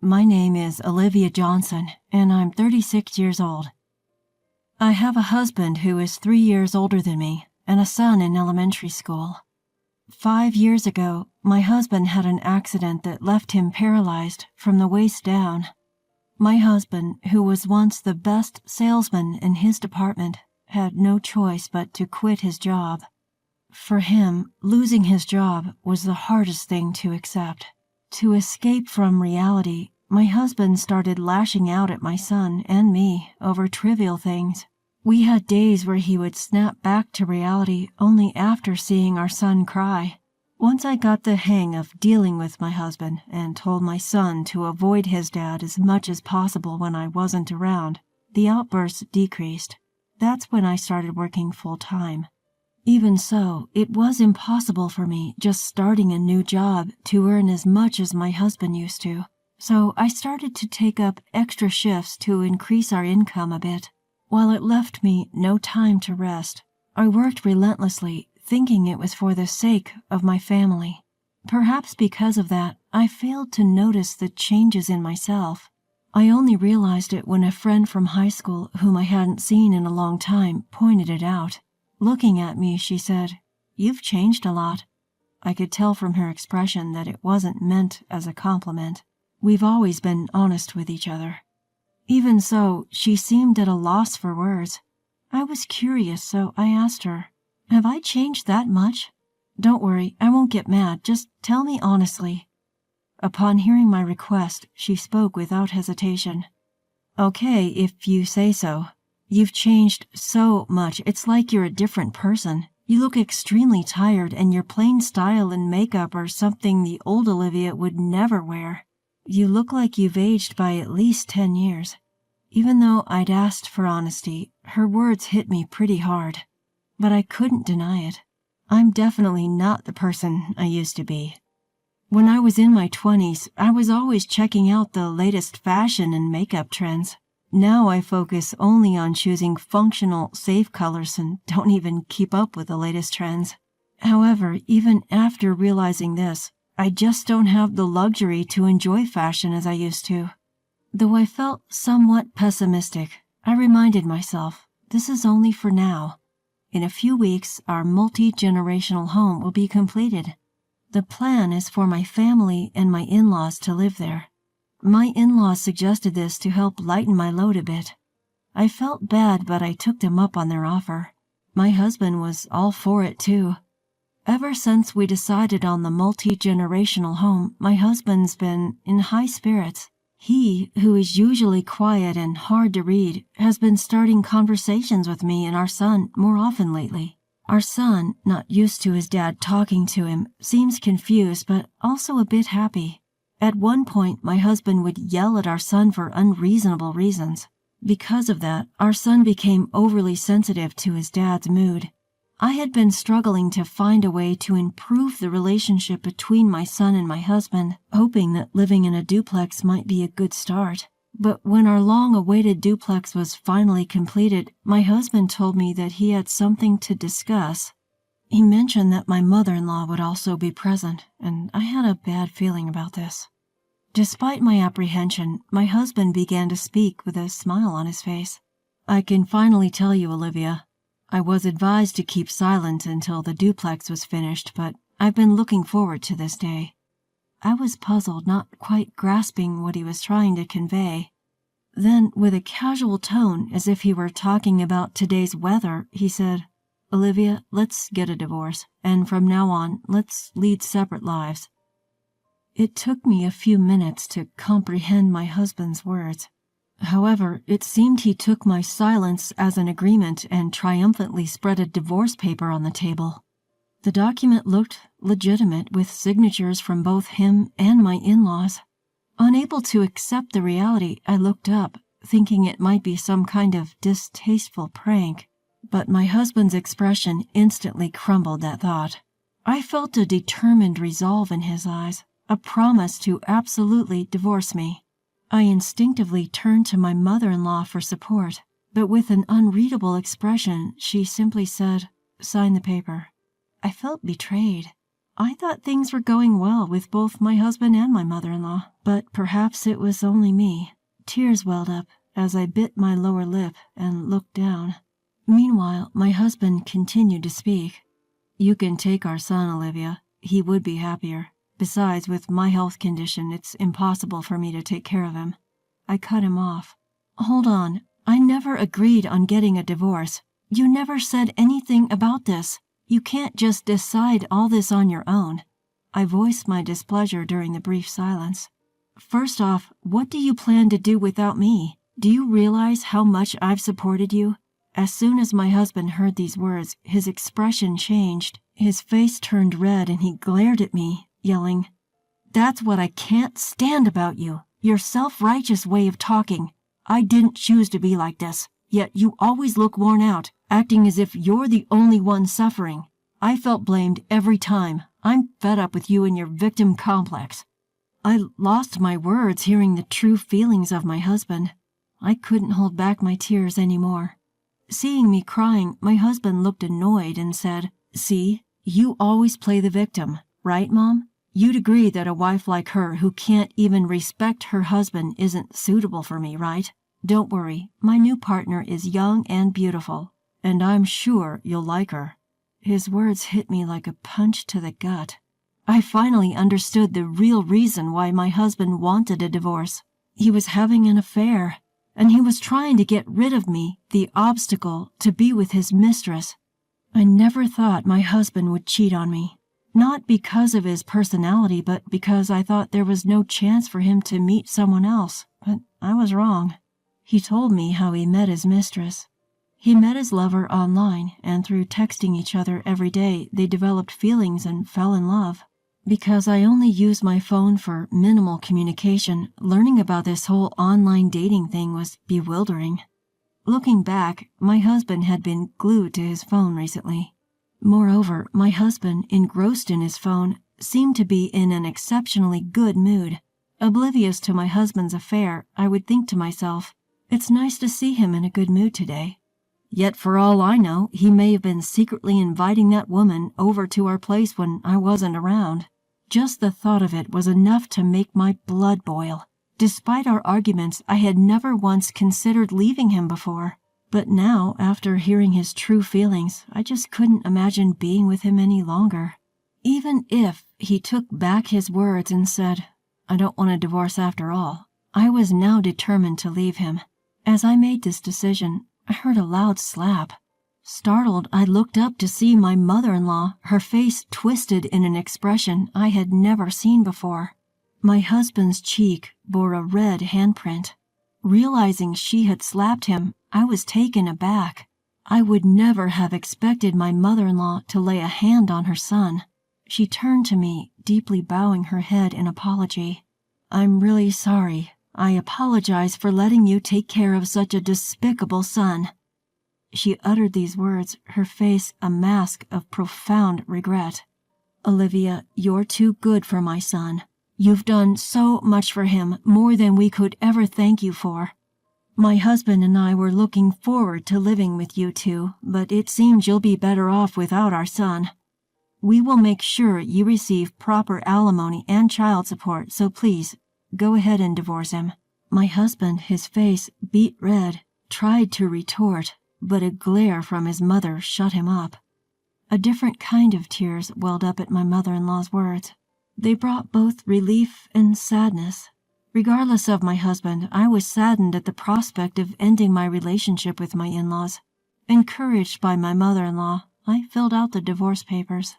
My name is Olivia Johnson, and I'm 36 years old. I have a husband who is 3 years older than me and a son in elementary school. 5 years ago, my husband had an accident that left him paralyzed from the waist down. My husband, who was once the best salesman in his department, had no choice but to quit his job. For him, losing his job was the hardest thing to accept. To escape from reality, my husband started lashing out at my son and me over trivial things. We had days where he would snap back to reality only after seeing our son cry. Once I got the hang of dealing with my husband and told my son to avoid his dad as much as possible when I wasn't around, the outbursts decreased. That's when I started working full-time. Even so, it was impossible for me just starting a new job to earn as much as my husband used to. So I started to take up extra shifts to increase our income a bit. While it left me no time to rest, I worked relentlessly, thinking it was for the sake of my family. Perhaps because of that, I failed to notice the changes in myself. I only realized it when a friend from high school whom I hadn't seen in a long time pointed it out. Looking at me, she said, "You've changed a lot." I could tell from her expression that it wasn't meant as a compliment. We've always been honest with each other. Even so, she seemed at a loss for words. I was curious, so I asked her, "Have I changed that much?" "Don't worry, I won't get mad. Just tell me honestly." Upon hearing my request, she spoke without hesitation. "Okay, if you say so. You've changed so much. It's like you're a different person. You look extremely tired, and your plain style and makeup are something the old Olivia would never wear. You look like you've aged by at least 10 years. Even though I'd asked for honesty, her words hit me pretty hard. But I couldn't deny it. I'm definitely not the person I used to be. When I was in my 20s, I was always checking out the latest fashion and makeup trends. Now I focus only on choosing functional, safe colors and don't even keep up with the latest trends. However, even after realizing this, I just don't have the luxury to enjoy fashion as I used to. Though I felt somewhat pessimistic, I reminded myself, this is only for now. In a few weeks, our multi-generational home will be completed. The plan is for my family and my in-laws to live there. My in-laws suggested this to help lighten my load a bit. I felt bad, but I took them up on their offer. My husband was all for it, too. Ever since we decided on the multi-generational home, my husband's been in high spirits. He, who is usually quiet and hard to read, has been starting conversations with me and our son more often lately. Our son, not used to his dad talking to him, seems confused but also a bit happy. At one point, my husband would yell at our son for unreasonable reasons. Because of that, our son became overly sensitive to his dad's mood. I had been struggling to find a way to improve the relationship between my son and my husband, hoping that living in a duplex might be a good start. But when our long-awaited duplex was finally completed, my husband told me that he had something to discuss. He mentioned that my mother-in-law would also be present, and I had a bad feeling about this. Despite my apprehension, my husband began to speak with a smile on his face. "I can finally tell you, Olivia. I was advised to keep silent until the duplex was finished, but I've been looking forward to this day." I was puzzled, not quite grasping what he was trying to convey. Then, with a casual tone, as if he were talking about today's weather, he said, "Olivia, let's get a divorce, and from now on, let's lead separate lives." It took me a few minutes to comprehend my husband's words. However, it seemed he took my silence as an agreement and triumphantly spread a divorce paper on the table. The document looked legitimate, with signatures from both him and my in-laws. Unable to accept the reality, I looked up, thinking it might be some kind of distasteful prank. But my husband's expression instantly crumbled that thought. I felt a determined resolve in his eyes, a promise to absolutely divorce me. I instinctively turned to my mother-in-law for support, but with an unreadable expression, she simply said, "Sign the paper." I felt betrayed. I thought things were going well with both my husband and my mother-in-law, but perhaps it was only me. Tears welled up as I bit my lower lip and looked down. Meanwhile, my husband continued to speak. "You can take our son, Olivia. He would be happier. Besides, with my health condition, it's impossible for me to take care of him." I cut him off. "Hold on. I never agreed on getting a divorce. You never said anything about this. You can't just decide all this on your own." I voiced my displeasure during the brief silence. "First off, what do you plan to do without me? Do you realize how much I've supported you?" As soon as my husband heard these words, his expression changed. His face turned red and he glared at me, yelling, "That's what I can't stand about you. Your self-righteous way of talking. I didn't choose to be like this, yet you always look worn out, acting as if you're the only one suffering. I felt blamed every time. I'm fed up with you and your victim complex." I lost my words hearing the true feelings of my husband. I couldn't hold back my tears anymore. Seeing me crying, my husband looked annoyed and said, "See, you always play the victim, right, Mom? You'd agree that a wife like her who can't even respect her husband isn't suitable for me, right? Don't worry, my new partner is young and beautiful, and I'm sure you'll like her." His words hit me like a punch to the gut. I finally understood the real reason why my husband wanted a divorce. He was having an affair, and he was trying to get rid of me, the obstacle to be with his mistress. I never thought my husband would cheat on me. Not because of his personality, but because I thought there was no chance for him to meet someone else. But I was wrong. He told me how he met his mistress. He met his lover online, and through texting each other every day, they developed feelings and fell in love. Because I only use my phone for minimal communication, learning about this whole online dating thing was bewildering. Looking back, my husband had been glued to his phone recently. Moreover, my husband, engrossed in his phone, seemed to be in an exceptionally good mood. Oblivious to my husband's affair, I would think to myself, "It's nice to see him in a good mood today." Yet for all I know, he may have been secretly inviting that woman over to our place when I wasn't around. Just the thought of it was enough to make my blood boil. Despite our arguments, I had never once considered leaving him before. But now, after hearing his true feelings, I just couldn't imagine being with him any longer. Even if he took back his words and said, "I don't want a divorce after all," I was now determined to leave him. As I made this decision, I heard a loud slap. Startled, I looked up to see my mother-in-law, her face twisted in an expression I had never seen before. My husband's cheek bore a red handprint. Realizing she had slapped him, I was taken aback. I would never have expected my mother-in-law to lay a hand on her son. She turned to me, deeply bowing her head in apology. "I'm really sorry. I apologize for letting you take care of such a despicable son." She uttered these words, her face a mask of profound regret. "Olivia, you're too good for my son. You've done so much for him, more than we could ever thank you for. My husband and I were looking forward to living with you two, but it seems you'll be better off without our son. We will make sure you receive proper alimony and child support, so please, go ahead and divorce him." My husband, his face beet red, tried to retort, but a glare from his mother shut him up. A different kind of tears welled up at my mother-in-law's words. They brought both relief and sadness. Regardless of my husband, I was saddened at the prospect of ending my relationship with my in-laws. Encouraged by my mother-in-law, I filled out the divorce papers.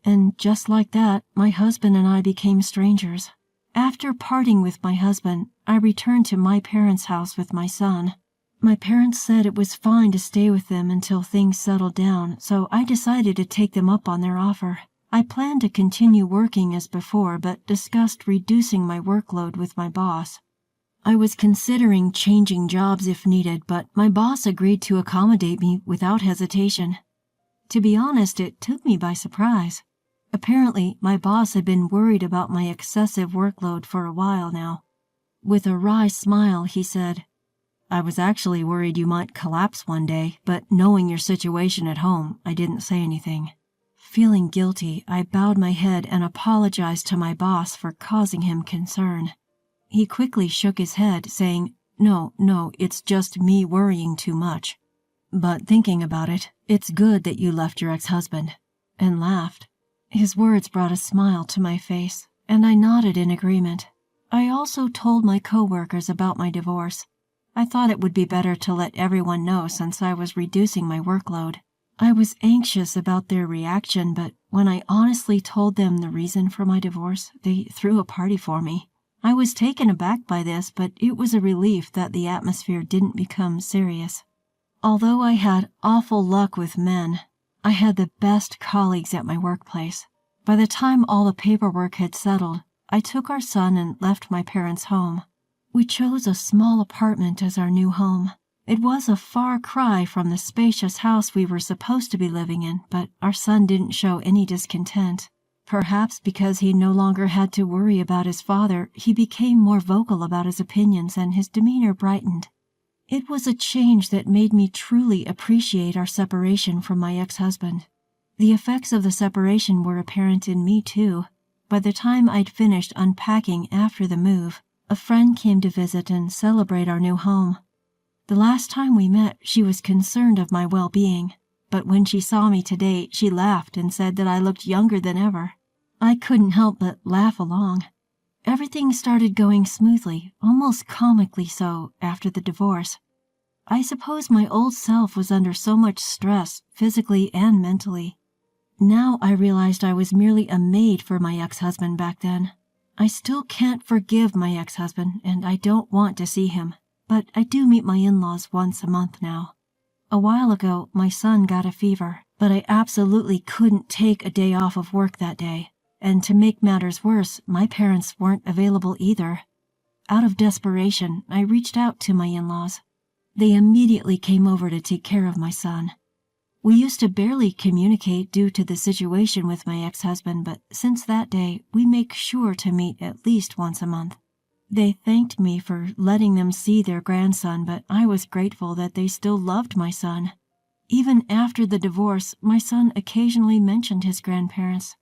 And just like that, my husband and I became strangers. After parting with my husband, I returned to my parents' house with my son. My parents said it was fine to stay with them until things settled down, so I decided to take them up on their offer. I planned to continue working as before, but discussed reducing my workload with my boss. I was considering changing jobs if needed, but my boss agreed to accommodate me without hesitation. To be honest, it took me by surprise. Apparently, my boss had been worried about my excessive workload for a while now. With a wry smile, he said, "I was actually worried you might collapse one day, but knowing your situation at home, I didn't say anything." Feeling guilty, I bowed my head and apologized to my boss for causing him concern. He quickly shook his head, saying, No, it's just me worrying too much. But thinking about it, it's good that you left your ex-husband," and laughed. His words brought a smile to my face, and I nodded in agreement. I also told my coworkers about my divorce. I thought it would be better to let everyone know since I was reducing my workload. I was anxious about their reaction, but when I honestly told them the reason for my divorce, they threw a party for me. I was taken aback by this, but it was a relief that the atmosphere didn't become serious. Although I had awful luck with men, I had the best colleagues at my workplace. By the time all the paperwork had settled, I took our son and left my parents' home. We chose a small apartment as our new home. It was a far cry from the spacious house we were supposed to be living in, but our son didn't show any discontent. Perhaps because he no longer had to worry about his father, he became more vocal about his opinions and his demeanor brightened. It was a change that made me truly appreciate our separation from my ex-husband. The effects of the separation were apparent in me too. By the time I'd finished unpacking after the move, a friend came to visit and celebrate our new home. The last time we met, she was concerned of my well-being, but when she saw me today, she laughed and said that I looked younger than ever. I couldn't help but laugh along. Everything started going smoothly, almost comically so, after the divorce. I suppose my old self was under so much stress, physically and mentally. Now I realized I was merely a maid for my ex-husband back then. I still can't forgive my ex-husband, and I don't want to see him, but I do meet my in-laws once a month now. A while ago, my son got a fever, but I absolutely couldn't take a day off of work that day. And to make matters worse, my parents weren't available either. Out of desperation, I reached out to my in-laws. They immediately came over to take care of my son. We used to barely communicate due to the situation with my ex-husband, but since that day, we make sure to meet at least once a month. They thanked me for letting them see their grandson, but I was grateful that they still loved my son. Even after the divorce, my son occasionally mentioned his grandparents.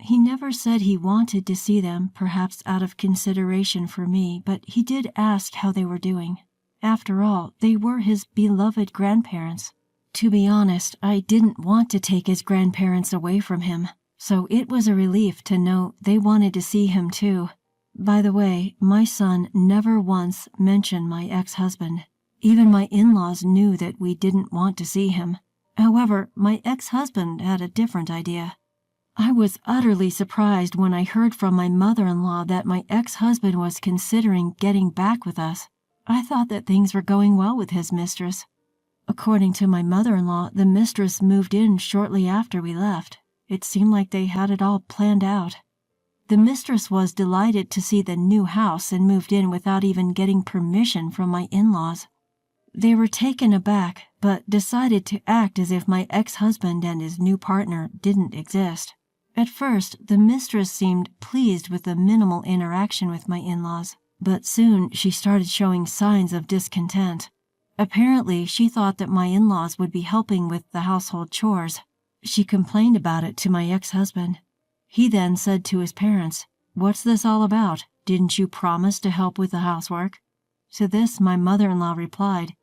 He never said he wanted to see them, perhaps out of consideration for me, but he did ask how they were doing. After all, they were his beloved grandparents. To be honest, I didn't want to take his grandparents away from him, so it was a relief to know they wanted to see him too. By the way, my son never once mentioned my ex-husband. Even my in-laws knew that we didn't want to see him. However, my ex-husband had a different idea. I was utterly surprised when I heard from my mother-in-law that my ex-husband was considering getting back with us. I thought that things were going well with his mistress. According to my mother-in-law, the mistress moved in shortly after we left. It seemed like they had it all planned out. The mistress was delighted to see the new house and moved in without even getting permission from my in-laws. They were taken aback, but decided to act as if my ex-husband and his new partner didn't exist. At first, the mistress seemed pleased with the minimal interaction with my in-laws, but soon she started showing signs of discontent. Apparently, she thought that my in-laws would be helping with the household chores. She complained about it to my ex-husband. He then said to his parents, "What's this all about? Didn't you promise to help with the housework?" To this, my mother-in-law replied,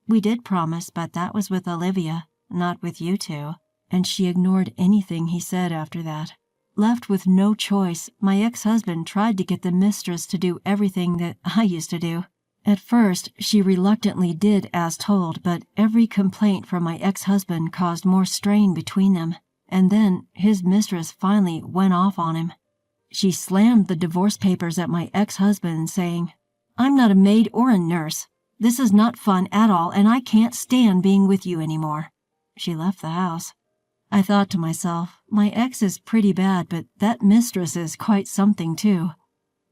"We did promise, but that was with Olivia, not with you two." And she ignored anything he said after that. Left with no choice, my ex-husband tried to get the mistress to do everything that I used to do. At first, she reluctantly did as told, but every complaint from my ex-husband caused more strain between them, and then his mistress finally went off on him. She slammed the divorce papers at my ex-husband, saying, "I'm not a maid or a nurse. This is not fun at all, and I can't stand being with you anymore." She left the house. I thought to myself, my ex is pretty bad, but that mistress is quite something too.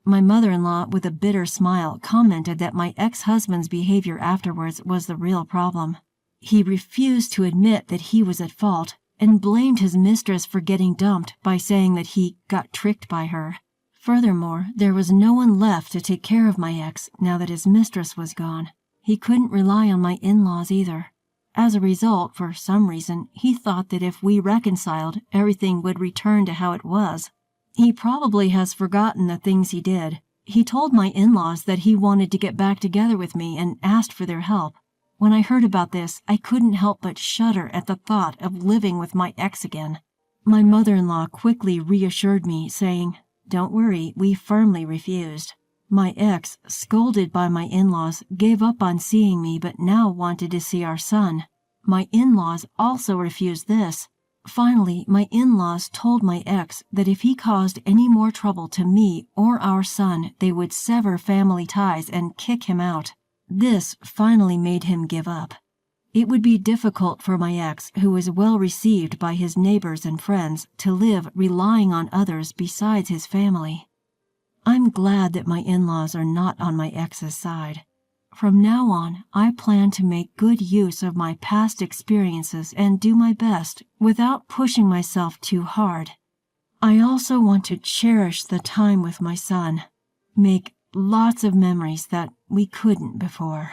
My mother-in-law, with a bitter smile, commented that my ex-husband's behavior afterwards was the real problem. He refused to admit that he was at fault and blamed his mistress for getting dumped by saying that he got tricked by her. Furthermore, there was no one left to take care of my ex now that his mistress was gone. He couldn't rely on my in-laws either. As a result, for some reason, he thought that if we reconciled, everything would return to how it was. He probably has forgotten the things he did. He told my in-laws that he wanted to get back together with me and asked for their help. When I heard about this, I couldn't help but shudder at the thought of living with my ex again. My mother-in-law quickly reassured me, saying, "Don't worry, we firmly refused." My ex, scolded by my in-laws, gave up on seeing me but now wanted to see our son. My in-laws also refused this. Finally, my in-laws told my ex that if he caused any more trouble to me or our son, they would sever family ties and kick him out. This finally made him give up. It would be difficult for my ex, who was well received by his neighbors and friends, to live relying on others besides his family. I'm glad that my in-laws are not on my ex's side. From now on, I plan to make good use of my past experiences and do my best without pushing myself too hard. I also want to cherish the time with my son, make lots of memories that we couldn't before.